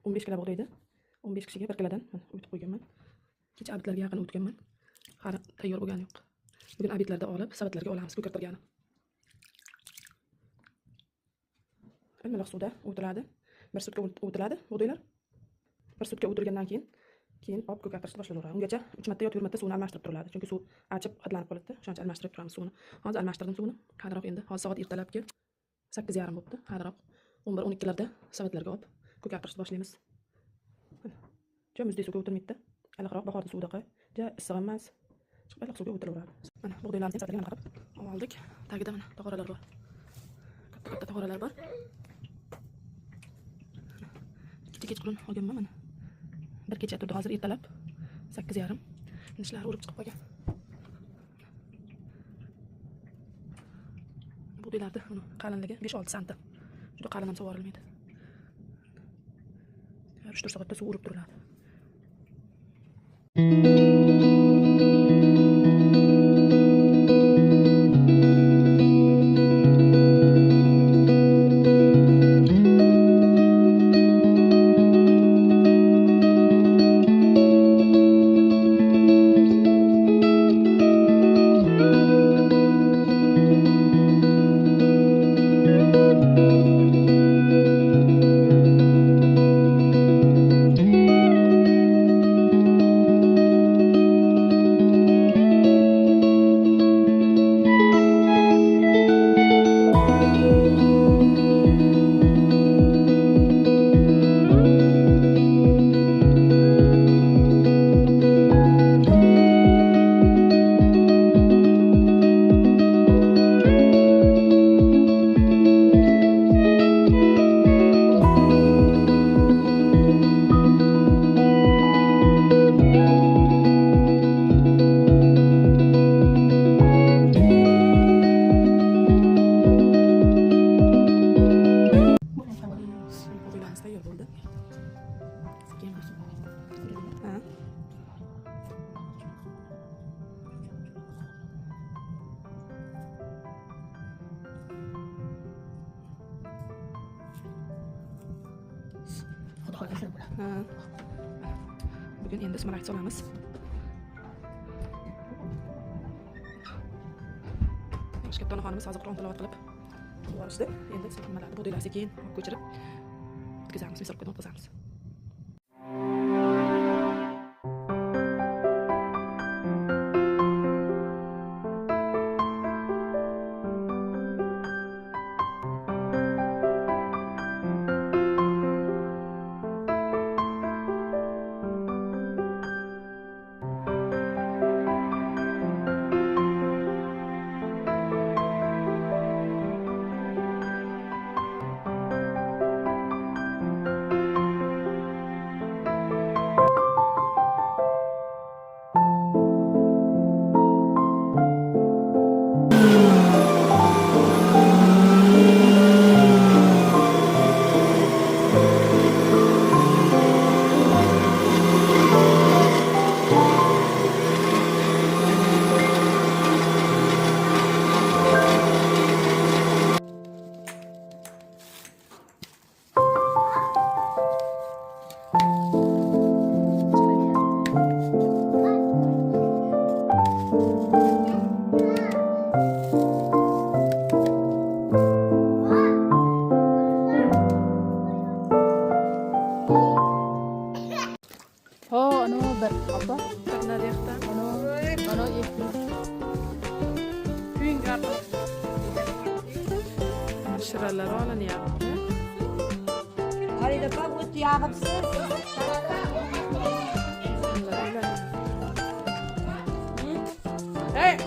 15 kilo bug'doydi. 15 kishiga 1 kilodan mana o'tib qo'yganman. Kecha abitlarga yaqin o'tganman. Hali tayyor bo'lgani yo'q. Bugun abitlarda olib, savatlarga olamiz ko'kartirgani. Iliq suvda o'tiladi. 1 sutka o'tiladi bug'doylar. 1 sutka o'tilgandan keyin olib ko'kartirishni boshlaveradi. Ungacha 3 marta yo 4 marta suvni almashtirib turiladi. Chunki suv achib hidlanib qoladi. Shuncha almashtirib turamiz suvni. Hozir almashtirdim suvni. Qadroq endi. Hozir soat ertalabki 8:30 bo'libdi. Qadroq 11-12 larda savatlarga olib ko'kartirishni boshlaymiz. Juda muzday suvga o'tilmaydi. Iliqroq bahorda suvdaqa. Juda issiq emas. Chiqib iliq suvga o'tilaveradi. Mana bug'doylarni savatlarga qilib oldik. Tagida mana tog'oralar bor. Katta tog'oralar bor. Kechqurun olganman mana. Bir kecha turdi, hozir ertalab 8:30. Nishlari urib chiqib qolgan. Bug'doylarda uni qalinligi 5-6 sm. Juda qalin ham suvorilmaydi. 3-4 soatda suv urib turiladi. Bugün endi smaragd solamiz. Yosh katta onaxonimiz hozir Qur'on tilovat qilib borishdi. Endi nimalarni bug'doylar sekin ko'chirib o'tkazamiz, misorga o'tkazamiz. Şuraları alın ya. Hadi de bak bu yağıpsız. Hey!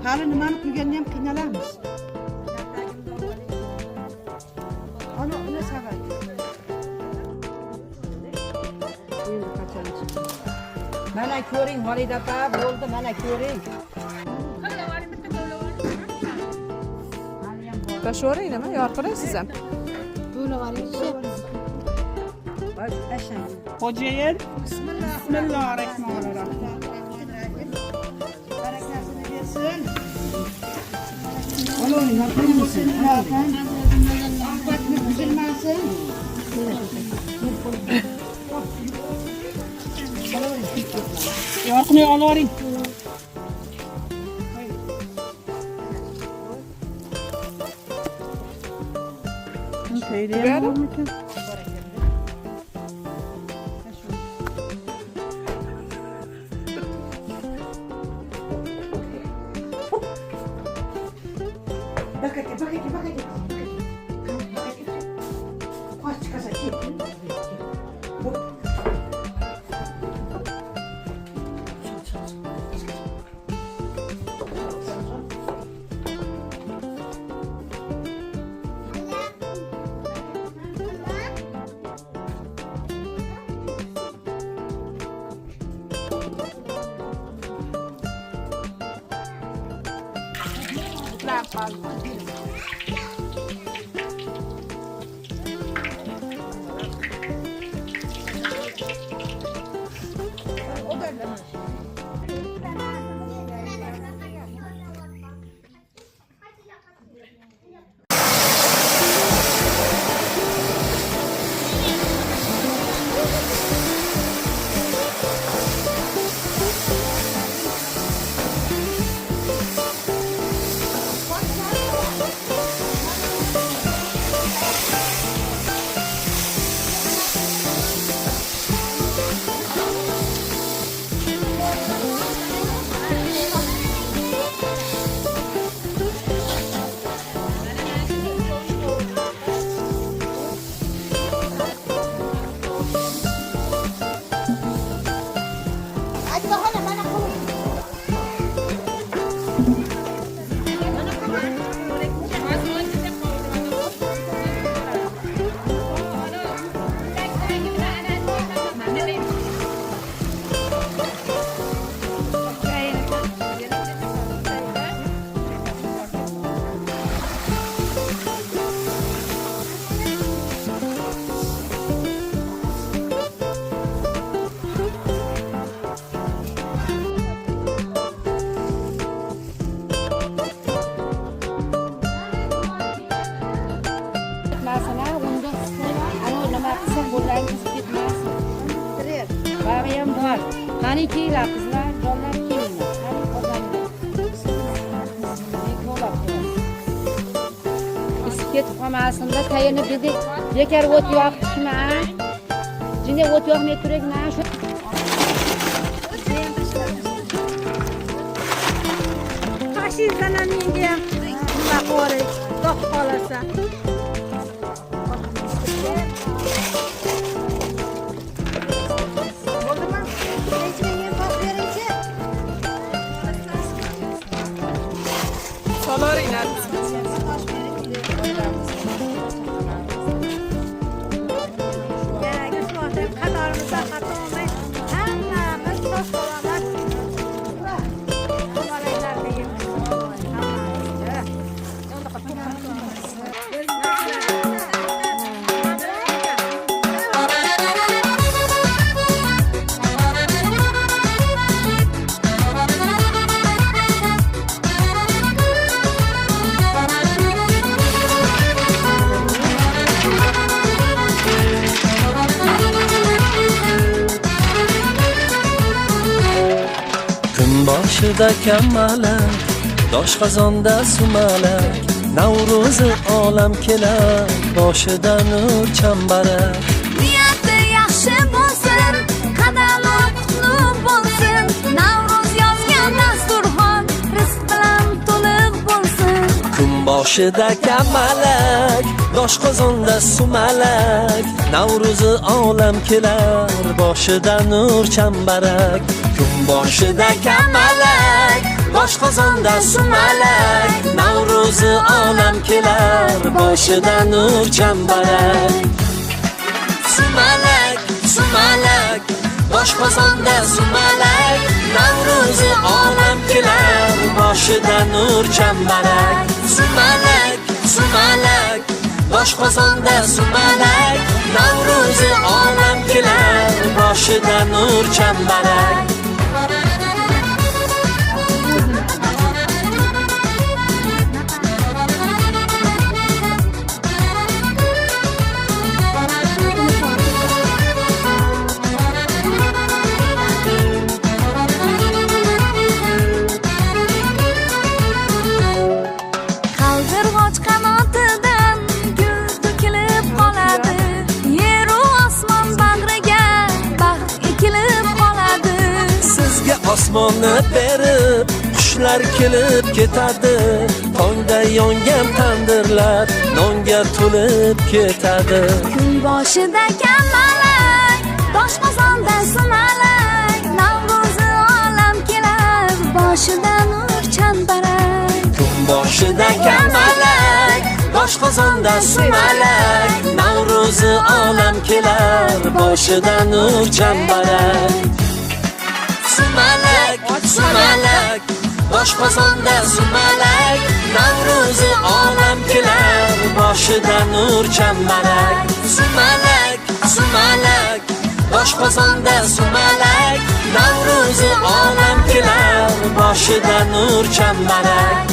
Hali nimani qilganini ham qiynalamiz. Mana ko'ring, Xolida opa, bo'ldi, mana ko'ring. Tashlavering nima? Yorqiring siz ham. Xo'jayin. Bismillahirrohmanirrohim. Barakasini bersin. Oling, narximisin. Ovqatni buzilmasin. Yoqni olavering. Bag'iyam bor. Qani kiyinglar qizlar, jonlar kiyinglar. Qani qozonlar. Isib ketib qolmasinda tayini dedik. Bekar o't yoqdikmi? Jinda o't yoqmay turakmi? Tashingizdan menga ham nima qo'ying, doq qolasa. Solavering boshida kamalak, doshqozonda sumalak, Navro'zi olam kelar, boshida nur chambarak. Niyati yaxshi bo'lsin, qadami qutlug' bo'lsin, Navro'z yozgan dasturxon rizq bilan to'liq bo'lsin. Kun boshida kamalak, doshqozonda sumalak, Navro'zi olam kelar, boshida nur chambarak. Kun boshida kamalak, doshqozonda sumalak, Navro'zi olam kelar, boshida nur chambarak. Sumalak, sumalak, boshqozonda sumalak, Navro'zi olam kelar, boshida nur chambarak. Sumalak, sumalak, boshqozonda sumalak, Navro'zi olam kelar, boshida nur chambarak. Qaldirg'och qanotidan gul to'kilib qoladi, yer u osmon bag'riga baxt ekilib qoladi. Sizga osmonni berib, qushlar kelib ketadi, tongda yongan tandirlar nonga to'lib ketadi. Kun boshida kamalak, doshqozonda sumalak, Navro'zi olam kelar, boshida nur chambarak. Kun boshida kamalak, boshqozonda sumalak, Navro'zi olam kelar, boshida nur chambarak. Sumalak, sumalak, boshqozonda sumalak, Navro'zi olam kelar, boshida nur chambarak. Sumalak, sumalak, boshqozonda sumalak, Navro'zi olam kelar, boshida nur chambarak.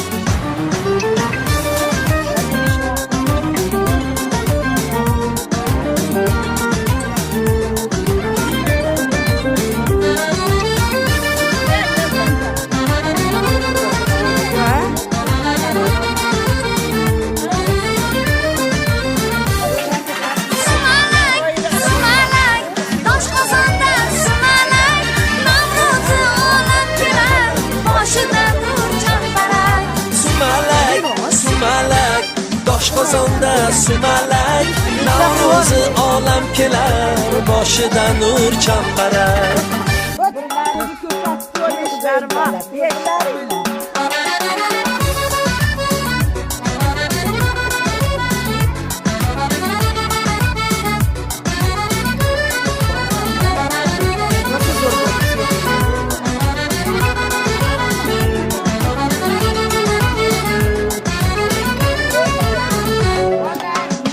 Sumalak, sumalak, doshqozonda sumalak, Navro'zi olam kelar, boshida nur chambarak. Sumalak, sumalak, doshqozonda sumalak, Navro'zi olam kelar, boshida nur chambarak.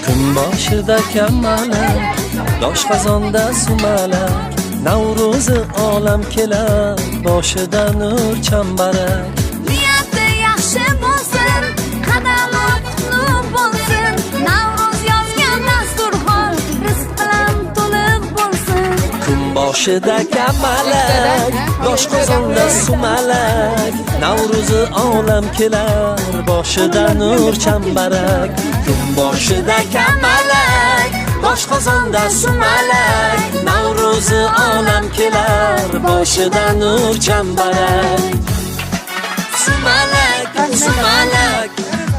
Kun boshida kamalak, doshqozonda sumalak, Navro'zi olam kelar, boshida nur chambarak. Niyati yaxshi bo'lsin, qadami qutlug' bo'lsin, Navro'z yozgan dasturxon rizq bilan to'liq bo'lsin. Kun boshida kamalak, doshqozonda sumalak, Navro'zi olam kelar, boshida nur chambarak. Kun boshida kamalak, doshqozonda sumalak, Navro'zi olam kelar, boshida nur chambarak. Sumalak, sumalak,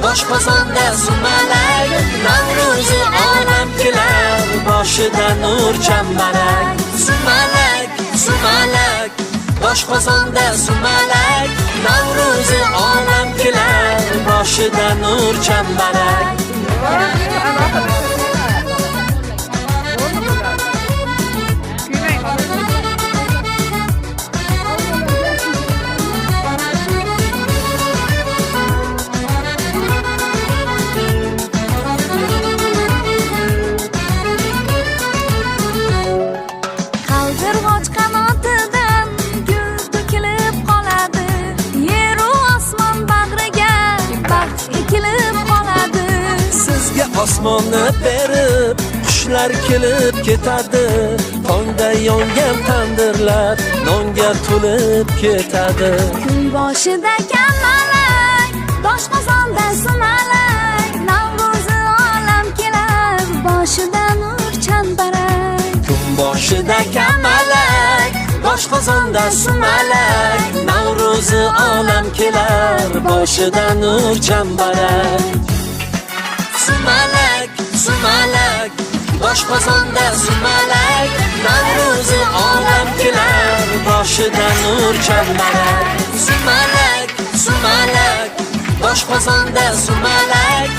doshqozonda sumalak, Navro'zi olam kelar, boshida nur chambarak. Sumalak, sumalak, doshqozonda sumalak, Navro'zi olam kelar, boshida nur chambarak. Qaldirg'och qanotidan gul to'kilib qoladi, yer u osmon bag'riga baxt ekilib qoladi. Sizga osmonni berib, qushlar kelib ketadi, tongda yongan tandirlar nonga to'lib ketadi. Kun boshida kamalak, doshqozonda sumalak, Navro'zi olam kelar, boshida nur chambarak. Kun boshida kamalak, doshqozonda sumalak, Navro'zi olam kelar, boshida nur chambarak. Sumalak, sumalak, doshqozonda sumalak, Navro'zi olam kelar, boshida nur chambarak. Sumalak, sumalak, doshqozonda sumalak,